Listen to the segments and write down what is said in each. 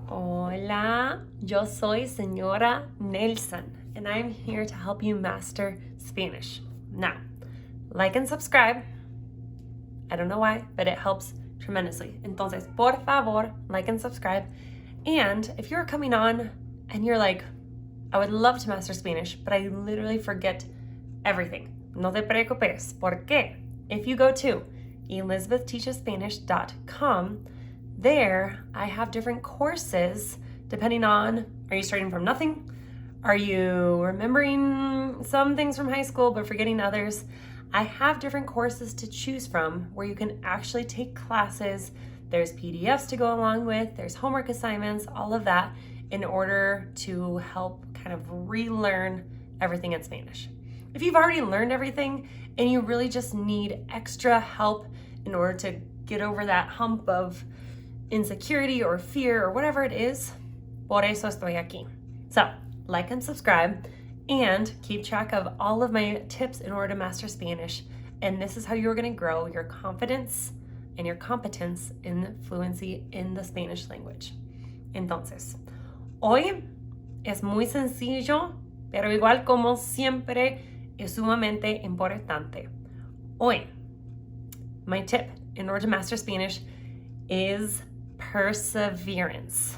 Hola, yo soy Señora Nelson, and I'm here to help you master Spanish. Now, like and subscribe. I don't know why, but it helps tremendously. Entonces, por favor, like and subscribe. And if you're coming on and you're like, I would love to master Spanish, but I literally forget everything. No te preocupes. ¿Por qué? If you go to elizabethteachesspanish.com, there I have different courses depending on, are you starting from nothing? Are you remembering some things from high school but forgetting others? I have different courses to choose from where you can actually take classes. There's PDFs to go along with, there's homework assignments, all of that in order to help kind of relearn everything in Spanish. If you've already learned everything and you really just need extra help in order to get over that hump of insecurity or fear or whatever it is, por eso estoy aquí. So, like and subscribe and keep track of all of my tips in order to master Spanish. And this is how you're going to grow your confidence and your competence in fluency in the Spanish language. Entonces, hoy es muy sencillo, pero igual como siempre es sumamente importante. Hoy, my tip in order to master Spanish is perseverance.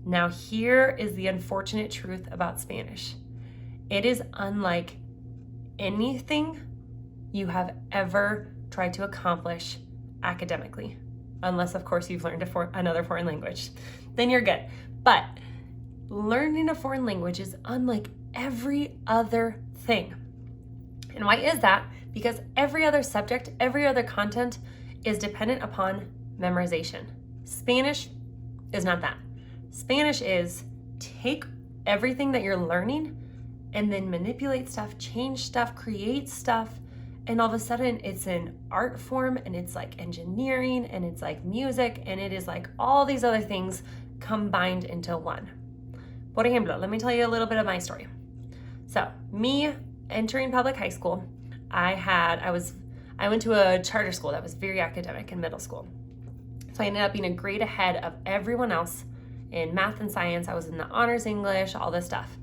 Now, here is the unfortunate truth about Spanish. It is unlike anything you have ever tried to accomplish academically, unless, of course, you've learned another foreign language. Then you're good. But learning a foreign language is unlike every other thing. And why is that? Because every other subject, every other content is dependent upon memorization. Spanish is not that. Spanish is take everything that you're learning and then manipulate stuff, change stuff, create stuff, and all of a sudden it's an art form and it's like engineering and it's like music and it is like all these other things combined into one. Por ejemplo, let me tell you a little bit of my story. So, me entering public high school, I went to a charter school that was very academic in middle school. So I ended up being a grade ahead of everyone else in math and science. I was in the honors English, all this stuff.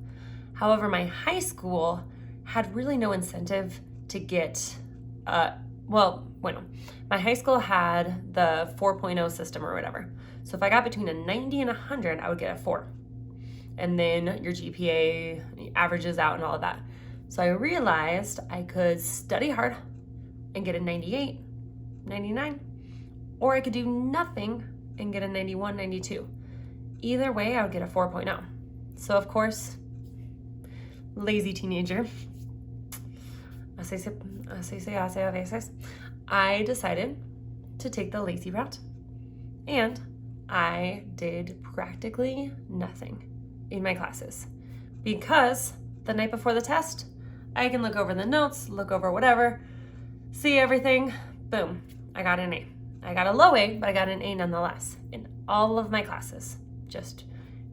However, my high school had really no incentive to get, my high school had the 4.0 system or whatever. So if I got between a 90 and 100, I would get a 4. And then your GPA averages out and all of that. So I realized I could study hard and get a 98, 99, or I could do nothing and get a 91, 92. Either way, I would get a 4.0. So of course, lazy teenager, así se hace a veces, I decided to take the lazy route. And I did practically nothing in my classes because the night before the test, I can look over the notes, look over whatever, see everything, boom, I got an A. I got a low A, but I got an A nonetheless in all of my classes. Just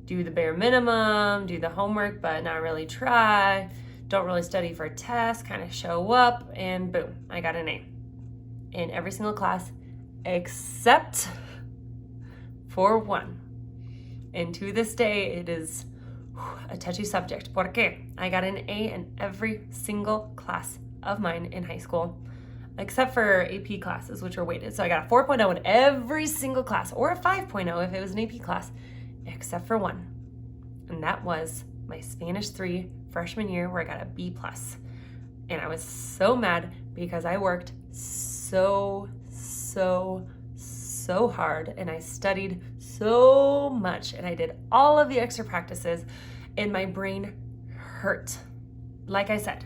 do the bare minimum, do the homework, but not really try, don't really study for a test, kind of show up, and boom, I got an A in every single class except for one. And to this day, it is a touchy subject. ¿Por qué? I got an A in every single class of mine in high school, except for AP classes, which were weighted. So I got a 4.0 in every single class, or a 5.0 if it was an AP class, except for one. And that was my Spanish 3 freshman year where I got a B+. And I was so mad because I worked so hard and I studied so much and I did all of the extra practices and my brain hurt. Like I said,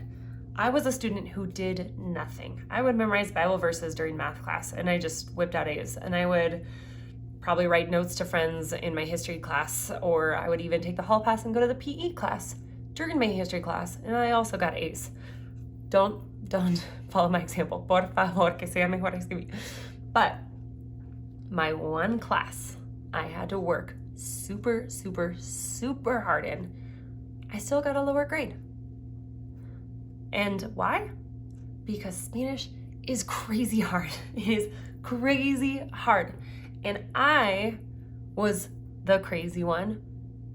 I was a student who did nothing. I would memorize Bible verses during math class and I just whipped out A's, and I would probably write notes to friends in my history class, or I would even take the hall pass and go to the PE class during my history class, and I also got A's. Don't follow my example, por favor, que sea mejor escribir. But my one class I had to work super hard in, I still got a lower grade. And why? Because Spanish is crazy hard. It is crazy hard. And I was the crazy one,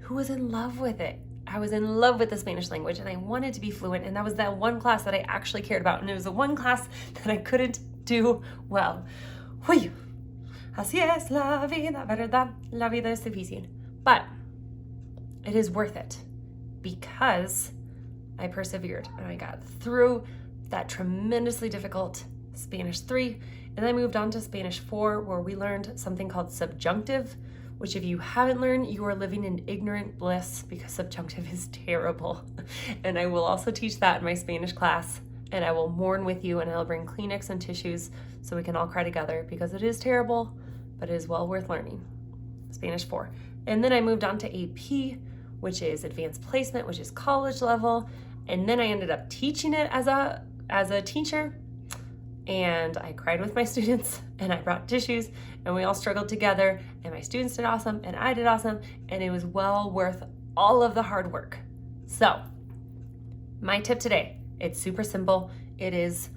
who was in love with it. I was in love with the Spanish language and I wanted to be fluent, and that was that one class that I actually cared about, and it was the one class that I couldn't do well. Uy. Así es la vida, ¿verdad? La vida es difícil. But it is worth it because I persevered and I got through that tremendously difficult Spanish 3, and then I moved on to Spanish 4, where we learned something called subjunctive, which if you haven't learned, you are living in ignorant bliss because subjunctive is terrible. And I will also teach that in my Spanish class, and I will mourn with you, and I'll bring Kleenex and tissues so we can all cry together because it is terrible, but it is well worth learning. Spanish 4. And then I moved on to AP, which is advanced placement, which is college level. And then I ended up teaching it as a teacher. And I cried with my students, and I brought tissues, and we all struggled together, and my students did awesome, and I did awesome, and it was well worth all of the hard work. So, my tip today, it's super simple. It is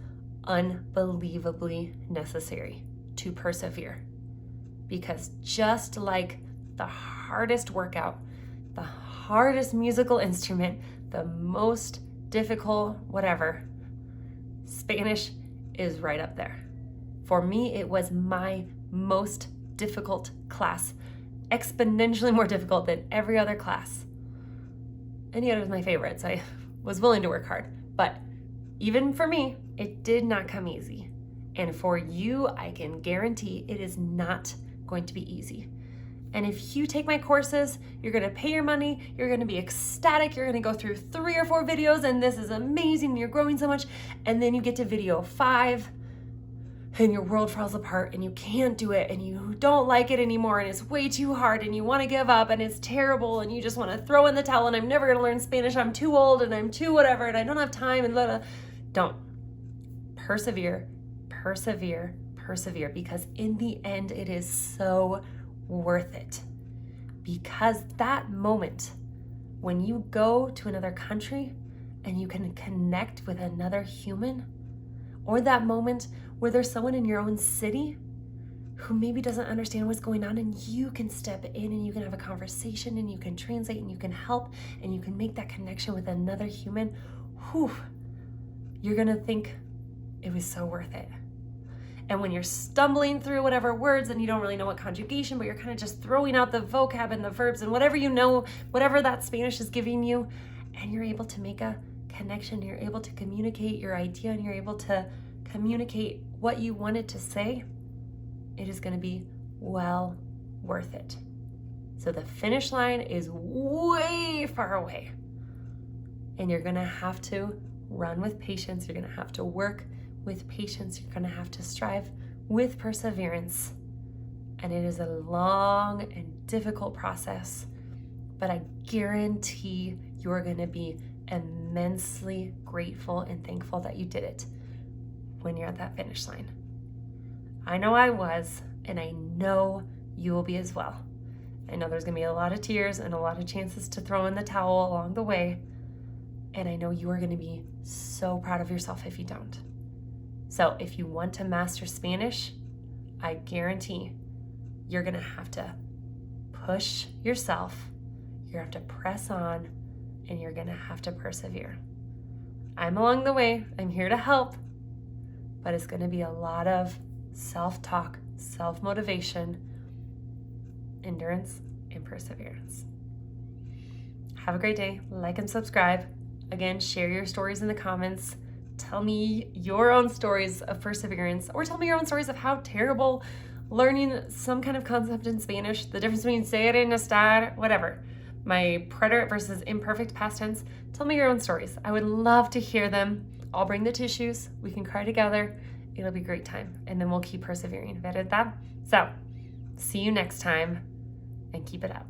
unbelievably necessary to persevere, because just like the hardest workout, the hardest musical instrument, the most difficult whatever, Spanish is right up there. For me, it was my most difficult class, exponentially more difficult than every other class. Any other was my favorites. I was willing to work hard, but even for me, it did not come easy. And for you, I can guarantee it is not going to be easy. And if you take my courses, you're gonna pay your money, you're gonna be ecstatic, you're gonna go through 3 or 4 videos, and this is amazing, and you're growing so much, and then you get to video 5, and your world falls apart, and you can't do it, and you don't like it anymore, and it's way too hard, and you wanna give up, and it's terrible, and you just wanna throw in the towel, and I'm never gonna learn Spanish, I'm too old, and I'm too whatever, and I don't have time, and blah, blah. Don't. Persevere, persevere, persevere, because in the end, it is so worth it. Because that moment when you go to another country and you can connect with another human, or that moment where there's someone in your own city who maybe doesn't understand what's going on, and you can step in and you can have a conversation and you can translate and you can help and you can make that connection with another human, whew, you're gonna think it was so worth it. And when you're stumbling through whatever words and you don't really know what conjugation, but you're kind of just throwing out the vocab and the verbs and whatever you know, whatever that Spanish is giving you, and you're able to make a connection, you're able to communicate your idea, and you're able to communicate what you wanted to say, it is going to be well worth it. So the finish line is way far away, and you're going to have to run with patience. You're going to have to work with patience. You're going to have to strive with perseverance. And it is a long and difficult process, but I guarantee you're going to be immensely grateful and thankful that you did it when you're at that finish line. I know I was, and I know you will be as well. I know there's going to be a lot of tears and a lot of chances to throw in the towel along the way, and I know you are going to be so proud of yourself if you don't. So if you want to master Spanish, I guarantee you're gonna have to push yourself, you're gonna have to press on, and you're gonna have to persevere. I'm along the way, I'm here to help, but it's gonna be a lot of self-talk, self-motivation, endurance, and perseverance. Have a great day, like and subscribe. Again, share your stories in the comments. Tell me your own stories of perseverance, or tell me your own stories of how terrible learning some kind of concept in Spanish, the difference between ser and estar, whatever. My preterite versus imperfect past tense. Tell me your own stories. I would love to hear them. I'll bring the tissues. We can cry together. It'll be a great time. And then we'll keep persevering. ¿Verdad? So, see you next time, and keep it up.